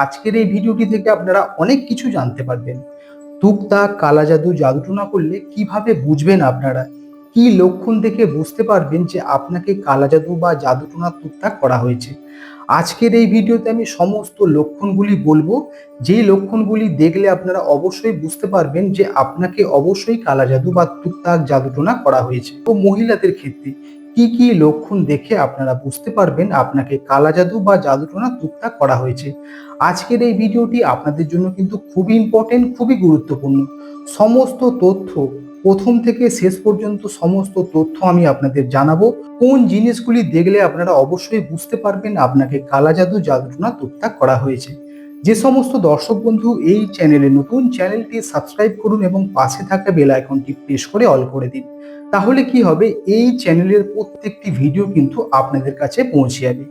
আজকের এই ভিডিওটি থেকে আপনারা অনেক কিছু জানতে পারবেন। টুকটাক কালা জাদু জাদুটোনা করলে কিভাবে বুঝবেন আপনারা, কি লক্ষণ দেখে বুঝতে পারবেন যে আপনাকে কালা জাদু বা জাদুটোনা টুকটাক করা হয়েছে। আজকের এই ভিডিওতে আমি সমস্ত লক্ষণগুলি বলবো, যেই লক্ষণগুলি দেখলে আপনারা অবশ্যই বুঝতে পারবেন যে আপনাকে অবশ্যই কালা জাদু বা টুকটাক জাদুটোনা করা হয়েছে। তো মহিলাদের ক্ষেত্রে কি কি লক্ষণ দেখে আপনারা বুঝতে পারবেন আপনাকে কালা জাদু বা জাদুটোনা টুকটাক করা হয়েছে। আজকের এই ভিডিওটি আপনাদের জন্য কিন্তু খুবই ইম্পর্টেন্ট, খুবই গুরুত্বপূর্ণ। সমস্ত তথ্য প্রথম থেকে শেষ পর্যন্ত সমস্ত তথ্য আমি আপনাদের জানাবো। কোন জিনিসগুলি দেখলে আপনারা অবশ্যই বুঝতে পারবেন আপনাকে কালা জাদু জাদুটোনা টুকটাক করা হয়েছে। যে সমস্ত দর্শক বন্ধু এই চ্যানেলে নতুন, চ্যানেলটি সাবস্ক্রাইব করুন এবং পাশে থাকা বেল আইকনটি প্রেস করে অল করে দিন। তাহলে কি হবে, এই চ্যানেলের প্রত্যেকটি ভিডিও কিন্তু আপনাদের কাছে পৌঁছে যাবে।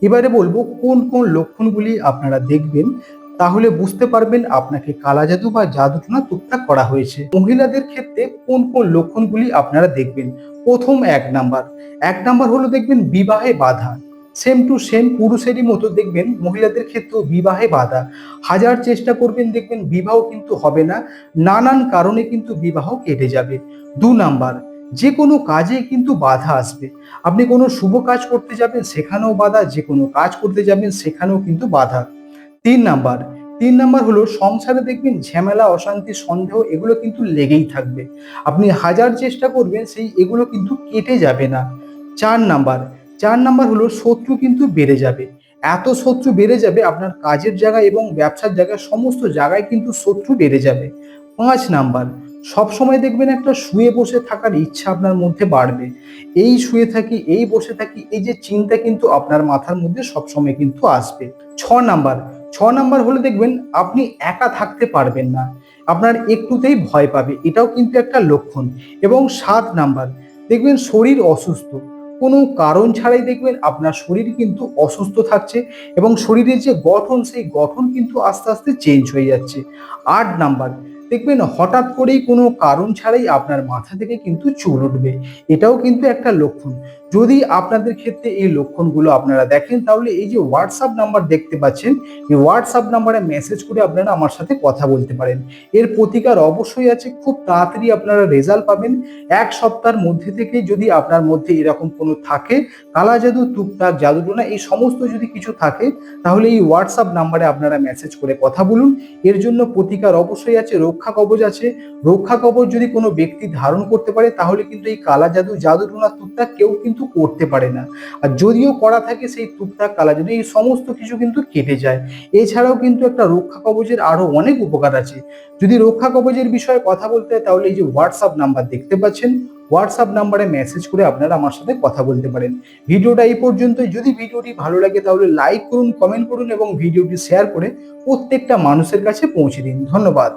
এবারে বলবো কোন কোন লক্ষণগুলি আপনারা দেখবেন, তাহলে বুঝতে পারবেন আপনাকে কালা জাদু বা জাদুটোনা টুকটাক করা হয়েছে। মহিলাদের ক্ষেত্রে কোন কোন লক্ষণগুলি আপনারা দেখবেন। প্রথম এক নাম্বার হলো দেখবেন বিবাহে বাধা। সেম টু সেম পুরুষেরই মতো দেখবেন মহিলাদের ক্ষেত্রেও বিবাহে বাধা। হাজার চেষ্টা করবেন দেখবেন বিবাহ কিন্তু হবে না, নানান কারণে কিন্তু বিবাহ কেটে যাবে। 2 নাম্বার, যে কোনো কাজে কিন্তু বাধা আসবে। আপনি কোনো শুভ কাজ করতে যাবেন সেখানেও বাধা, যে কোনো কাজ করতে যাবেন সেখানেও কিন্তু বাধা। 3 নাম্বার, 3 নাম্বার হলো সংসারে দেখবেন ঝামেলা, অশান্তি, সন্দেহ এগুলো কিন্তু লেগেই থাকবে। আপনি হাজার চেষ্টা করবেন এগুলো কিন্তু কেটে যাবে না। 4 নাম্বার, 4 নাম্বার হলো শত্রু কিন্তু বেড়ে যাবে। এত শত্রু বেড়ে যাবে আপনার কাজের জায়গায় এবং ব্যবসার জায়গায়, সমস্ত জায়গায় কিন্তু শত্রু বেড়ে যাবে। 5 নাম্বার, সবসময় দেখবেন একটা শুয়ে বসে থাকার ইচ্ছা আপনার মধ্যে বাড়বে। এই শুয়ে থাকি, এই বসে থাকি, এই যে চিন্তা কিন্তু আপনার মাথার মধ্যে সবসময় কিন্তু আসবে। 6 নাম্বার, 6 নাম্বার হলে দেখবেন আপনি একা থাকতে পারবেন না, আপনার একটুতেই ভয় পাবে, এটাও কিন্তু একটা লক্ষণ। এবং 7 নাম্বার, দেখবেন শরীর অসুস্থ, কোনো কারণ ছাড়াই দেখবেন আপনার শরীর কিন্তু অসুস্থ থাকছে এবং শরীরের যে গঠন সেই গঠন কিন্তু আস্তে আস্তে চেঞ্জ হয়ে যাচ্ছে। 8 নাম্বার, দেখবেন হঠাৎ করেই কোনো কারণ ছাড়াই আপনার মাথা থেকে কিন্তু চুল উঠবে, এটাও কিন্তু একটা লক্ষণ। যদি আপনাদের ক্ষেত্রে এই লক্ষণগুলো আপনারা দেখেন, তাহলে এই যে হোয়াটসঅ্যাপ নাম্বার দেখতে পাচ্ছেন, এই হোয়াটসঅ্যাপ নাম্বারে মেসেজ করে আপনারা আমার সাথে কথা বলতে পারেন। এর প্রতিকার অবশ্যই আছে, খুব তাড়াতাড়ি আপনারা রেজাল্ট পাবেন। 1 সপ্তাহের মধ্যে থেকে যদি আপনার মধ্যে এরকম কোনো থাকে, কালা জাদু, টুকটাক, জাদুটোনা এই সমস্ত যদি কিছু থাকে, তাহলে এই হোয়াটসঅ্যাপ নাম্বারে আপনারা মেসেজ করে কথা বলুন। এর জন্য প্রতিকার অবশ্যই আছে, রক্ষা কবচ আছে। রক্ষা কবচ যদি কোনো ব্যক্তি ধারণ করতে পারে, তাহলে কিন্তু এই কালা জাদু, জাদুটোনা, টুকটাক কেউ কিন্তু করতে পারে না। আর যদিও করা থাকে, সেই টুকটাক, কালা জাদু এই সমস্ত কিছু কিন্তু কেটে যায়। এছাড়াও কিন্তু একটা রক্ষা কবচের আরো অনেক উপকার আছে। যদি রক্ষা কবচের বিষয়ে কথা বলতে হয়, তাহলে এই যে হোয়াটসঅ্যাপ নাম্বার দেখতে পাচ্ছেন, হোয়াটসঅ্যাপ নাম্বারে মেসেজ করে আপনারা আমার সাথে কথা বলতে পারেন। ভিডিওটা এই পর্যন্তই। যদি ভিডিওটি ভালো লাগে তাহলে লাইক করুন, কমেন্ট করুন এবং ভিডিওটি শেয়ার করে প্রত্যেকটা মানুষের কাছে পৌঁছে দিন। ধন্যবাদ।